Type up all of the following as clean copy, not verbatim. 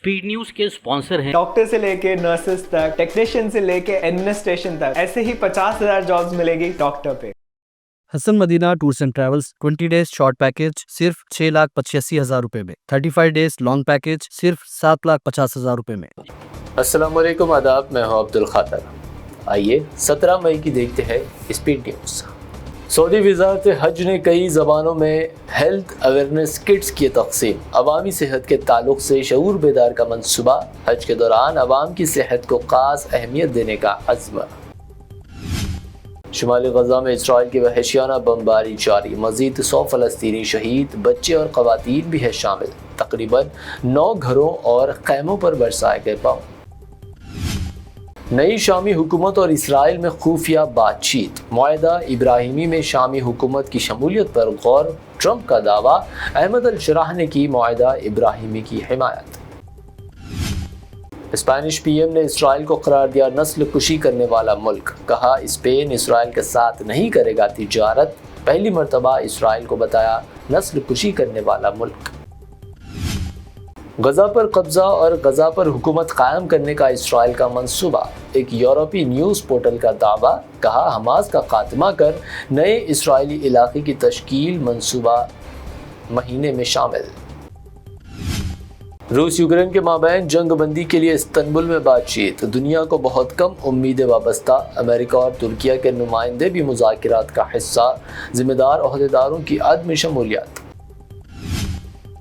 Speed news के sponsor हैं doctor से लेके नर्सेस तक, टेक्नीशियन से लेके एडमिनिस्ट्रेशन तक, ऐसे ही 50,000 जॉब्स मिलेगी डॉक्टर पे। Hasan Madina tours and travels 20 days short package सिर्फ 6,85,000 रुपए में, 35 डेज लॉन्ग पैकेज सिर्फ 7,50,000 रुपए में। अस्सलाम वालेकुम, आदाब, मैं हूं अब्दुल खातर। आइए 17 मई की देखते हैं स्पीड न्यूज़। सऊदी वज़ारत हज ने कई ज़बानों में हेल्थ अवेयरनेस किट्स की तक़सीम, अवामी सेहत के ताल्लुक़ से शऊर बेदार का मंसूबा, हज के दौरान अवाम की सेहत को ख़ास अहमियत देने का अज़्म। शुमाली गज़ा में इसराइल की वहशियाना बमबारी जारी, मज़ीद 100 फ़लस्तीनी शहीद, बच्चे और ख़वातीन भी है शामिल। तकरीबन 9 घरों और खैमों पर बरसाए गए बम। नई शामी हुकूमत और इसराइल में खुफिया बातचीत, मुआहदा इब्राहिमी में शामी हुकूमत की शमूलियत पर गौर, ट्रंप का दावा, अहमद अल-शराह ने की मुआहदा इब्राहिमी की हिमायत। स्पेनिश पीएम ने इसराइल को करार दिया नस्ल कुशी करने वाला मुल्क, कहा स्पेन इसराइल के साथ नहीं करेगा तिजारत, पहली मरतबा इसराइल को बताया नस्ल कुशी करने वाला मुल्क। गज़ा पर कब्ज़ा और गज़ा पर हुकूमत कायम करने का इसराइल का मंसूबा, एक यूरोपीय न्यूज़ पोर्टल का दावा, कहा हमास का खात्मा कर नए इसराइली इलाके की तश्कील मंसूबा महीने में शामिल। रूस यूक्रेन के माबैन जंग बंदी के लिए इस्तांबुल में बातचीत, दुनिया को बहुत कम उम्मीदें वाबस्ता, अमेरिका और तुर्किया के नुमाइंदे भी मुज़ाकरात का हिस्सा, ज़िम्मेदार ओहदेदारों की अदम शमूलियत।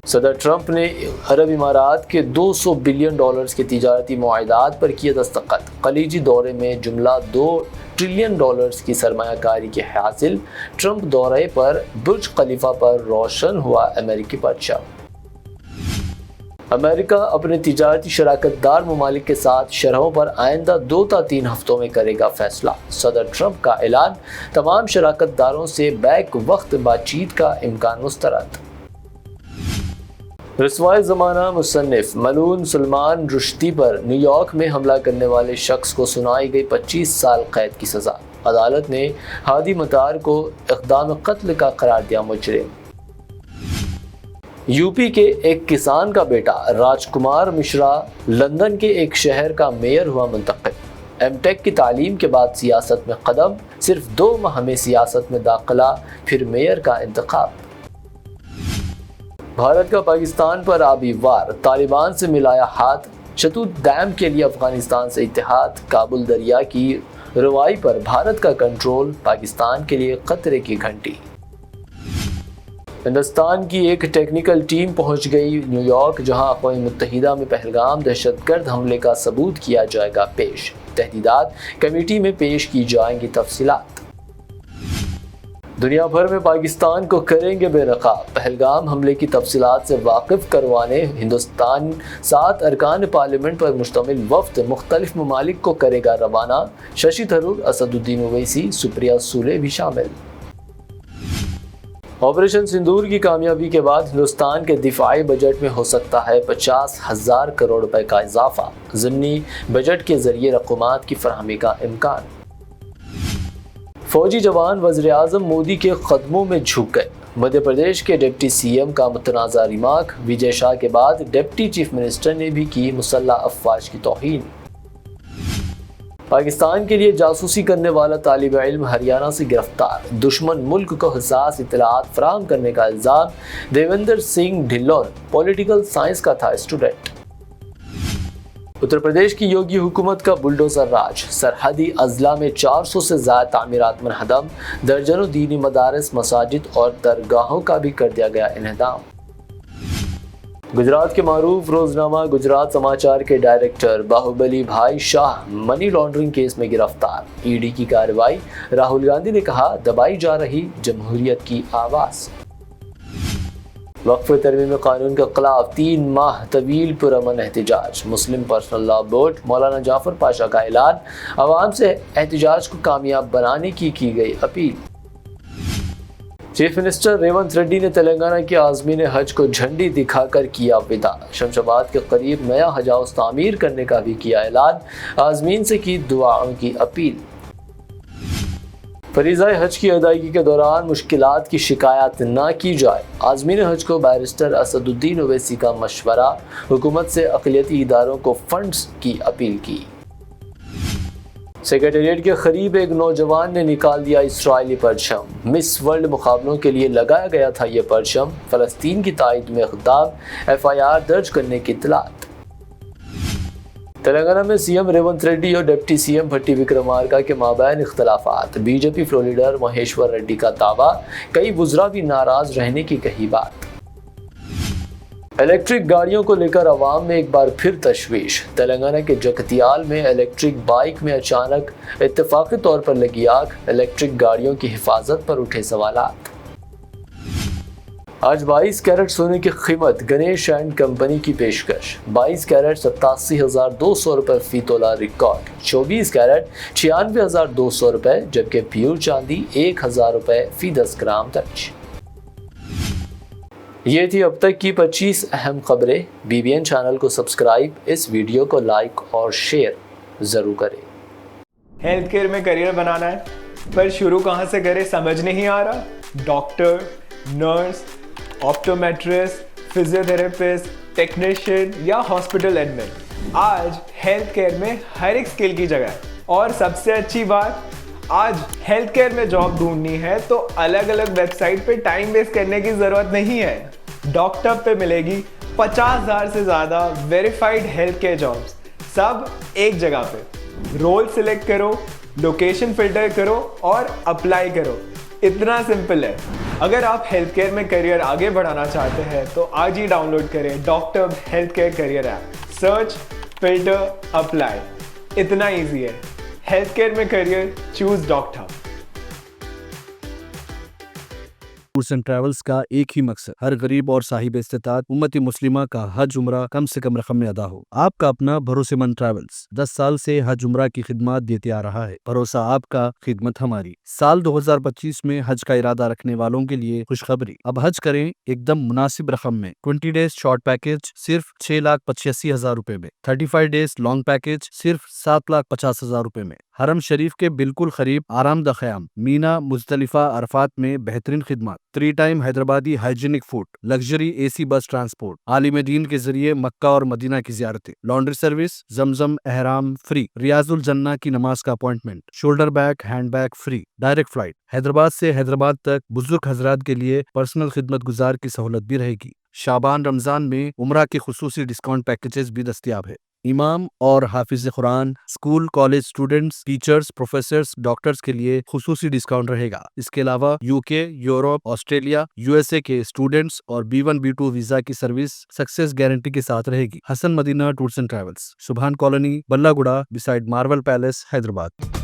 सदर ट्रंप ने अरब इमारात के $200 बिलियन के तिजारती मुआहदात पर किए दस्तखत, खलीजी दौरे में जुमला $2 ट्रिलियन की सरमायाकारी की हासिल, ट्रंप दौरे पर बुर्ज खलीफा पर रोशन हुआ अमेरिकी परचम। अमेरिका अपने तिजारती शराकतदार ममालिक के साथ शरहों पर आइंदा 2 या 3 हफ्तों में करेगा फैसला, सदर ट्रंप का ऐलान, तमाम शराकतदारों से बैक वक्त बातचीत का इम्कान मुस्तरद। रसवाए ज़माना मुसन्निफ मलून सलमान रुश्दी पर न्यूयॉर्क में हमला करने वाले शख्स को सुनाई गई 25 साल कैद की सज़ा, अदालत ने हादी मतार को इक़दाम कत्ल का करार दिया मुजरिम। यूपी के एक किसान का बेटा राजकुमार मिश्रा लंदन के एक शहर का मेयर हुआ मुंतखब, एमटेक की तालीम के बाद सियासत में कदम, सिर्फ 2 माह में सियासत में दाखिला, फिर मेयर का इंतखाब। भारत का पाकिस्तान पर आबी वार, तालिबान से मिलाया हाथ, शतूत डैम के लिए अफगानिस्तान से इत्तेहाद, काबुल दरिया की रवाई पर भारत का कंट्रोल, पाकिस्तान के लिए खतरे की घंटी। हिंदुस्तान की एक टेक्निकल टीम पहुंच गई न्यूयॉर्क, जहां अक़वाम मुत्तहिदा में पहलगाम दहशतगर्द हमले का सबूत किया जाएगा पेश, तहदीदात कमेटी में पेश की जाएंगी तफसीलात। दुनिया भर में पाकिस्तान को करेंगे बेनकाब, पहलगाम हमले की तफसीलात से वाकिफ करवाने हिंदुस्तान 7 अरकान पार्लियामेंट पर मुश्तमिल वफ्द मुख्तलिफ ममालिक को करेगा रवाना, शशि थरूर, असदुद्दीन ओवैसी, सुप्रिया सूले भी शामिल। ऑपरेशन सिंदूर की कामयाबी के बाद हिंदुस्तान के दिफाई बजट में हो सकता है 50,000 करोड़ रुपए का इजाफा, ज़िमनी बजट के जरिए रकूमात की फरहमी का इम्कान। फौजी जवान वज़ीर-ए-आज़म मोदी के कदमों में झुक गए, मध्य प्रदेश के डिप्टी सीएम का मुतनाज़ा रिमार्क, विजय शाह के बाद डिप्टी चीफ मिनिस्टर ने भी की मुसल्लह अफवाज की तौहीन। पाकिस्तान के लिए जासूसी करने वाला तालिब इल्म हरियाणा से गिरफ्तार, दुश्मन मुल्क को हसास इत्तलात फराहम करने का इल्ज़ाम, देवेंद्र सिंह ढिल्लोन पॉलिटिकल साइंस का था स्टूडेंट। उत्तर प्रदेश की योगी हुकूमत का बुलडोजर राज, सरहदी अजला में 400 से ज़्यादा तामीरात मनहदम, दर्जनों दीनी मदारस, मसाजिद और दरगाहों का भी कर दिया गया इन्हदाम। गुजरात के मारूफ रोजनामा गुजरात समाचार के डायरेक्टर बाहुबली भाई शाह मनी लॉन्ड्रिंग केस में गिरफ्तार, ईडी की कार्रवाई, राहुल गांधी ने कहा दबाई जा रही जमहूरियत की आवाज़। वक्फ तरमीम कानून के खिलाफ 3 माह तवील पुरअमन एहतजाज, मुस्लिम पर्सनल लॉ बोर्ड, मौलाना जाफर पाशा का ऐलान, अवाम से एहतजाज को कामयाब बनाने की गई appeal. Chief minister Revanth Reddy ने तेलंगाना के आज़मीन हज को झंडी दिखाकर किया विदा, शमशाबाद के करीब नया हज हाउस तामीर करने का भी किया ऐलान, आज़मीन से की दुआओं की अपील। فریضہ حج کی ادائیگی کے دوران مشکلات کی شکایت نہ کی جائے، عازمین حج کو بیرسٹر اسد الدین اویسی کا مشورہ، حکومت سے اقلیتی اداروں کو فنڈز کی اپیل کی۔ سیکریٹریٹ کے قریب ایک نوجوان نے نکال دیا اسرائیلی پرچم، مس ورلڈ مقابلوں کے لیے لگایا گیا تھا یہ پرچم، فلسطین کی تائید میں خطاب، FIR درج کرنے کی اطلاعات۔ تلنگانہ میں سی ایم ریونت ریڈی اور ڈپٹی سی ایم بھٹی وکرمارکا کے مابین اختلافات، بی جے پی فلور لیڈر مہیشور ریڈی کا دعویٰ، کئی وزراء بھی ناراض رہنے کی کہی بات۔ الیکٹرک گاڑیوں کو لے کر عوام میں ایک بار پھر تشویش، تلنگانہ کے جگتیال میں الیکٹرک بائک میں اچانک اتفاقی طور پر لگی آگ، الیکٹرک گاڑیوں کی حفاظت پر اٹھے سوالات۔ آج 22 کیرٹ سونے کی قیمت گنیش اینڈ کمپنی کی پیشکش، 22 کیرٹ 87,200 روپے فی تولہ ریکارڈ، 24 کیرٹ 96,200 روپے، جبکہ پیور چاندی 1,000 روپے فی 10 گرام درج۔ یہ تھی اب تک کی 25 اہم خبریں۔ BBN چینل کو سبسکرائب، اس ویڈیو کو لائک اور شیئر ضرور کریں۔ ہیلتھ کیئر میں کریئر بنانا ہے پر شروع کہاں سے کرے سمجھ نہیں آ رہا؟ Doctor, nurse, optometrist, physiotherapist, technician یا ہاسپٹل ایڈمن، آج ہیلتھ کیئر میں ہر ایک اسکل کی جگہ ہے۔ اور سب سے اچھی بات، آج ہیلتھ کیئر میں جاب ڈھونڈنی ہے تو الگ الگ ویب سائٹ پہ ٹائم ویسٹ کرنے کی ضرورت نہیں ہے۔ ڈاکٹر پہ ملے گی 50,000 سے زیادہ ویریفائڈ ہیلتھ کیئر جابس، سب ایک جگہ پہ۔ رول سلیکٹ کرو، لوکیشن فلٹر کرو اور اپلائی کرو، اتنا سمپل ہے۔ اگر آپ ہیلتھ کیئر میں کریئر آگے بڑھانا چاہتے ہیں تو آج ہی ڈاؤن لوڈ کریں doctor health care career app, search, filter, apply, اتنا ایزی ہے۔ ہیلتھ کیئر میں career, choose doctor. Tours and travels کا ایک ہی مقصد، ہر غریب اور صاحب استطاعت امت مسلمہ کا حج عمرہ کم سے کم رقم میں ادا ہو۔ آپ کا اپنا بھروسے مند ٹریولز 10 سال سے حج عمرہ کی خدمات دیتے آ رہا ہے، بھروسہ آپ کا، خدمت ہماری۔ سال 2025 میں حج کا ارادہ رکھنے والوں کے لیے خوشخبری، اب حج کریں ایک دم مناسب رقم میں۔ 20 ڈیز شارٹ پیکج صرف 6,85,000 روپے میں، 35 ڈیز لانگ پیکج صرف 7,50,000 روپے میں۔ حرم شریف کے بالکل قریب آرام دہ قیام، مینا، مزدلفہ، عرفات میں بہترین خدمات، 3 time Hyderabadi hygienic food, luxury AC بس ٹرانسپورٹ، عالم دین کے ذریعے مکہ اور مدینہ کی زیارتیں، لانڈری سروس، زمزم احرام فری، ریاض الجنہ کی نماز کا appointment, shoulder bag, hand bag free, direct flight Hyderabad سے حیدرآباد تک، بزرگ حضرات کے لیے پرسنل خدمت گزار کی سہولت بھی رہے گی۔ شعبان رمضان میں عمرہ کے خصوصی ڈسکاؤنٹ پیکیجز بھی دستیاب ہے۔ امام اور حافظ قرآن، school college students, teachers, professors, doctors کے لیے خصوصی ڈسکاؤنٹ رہے گا۔ اس کے علاوہ UK، یورپ، آسٹریلیا، USA کے اسٹوڈنٹس اور B1 B2 ویزا کی سروس سکسیس گارنٹی کے ساتھ رہے گی۔ حسن مدینہ ٹورس اینڈ ٹریولز، سبحان کالونی، بلہ گڑا، بسائڈ مارول پیلیس، حیدرآباد۔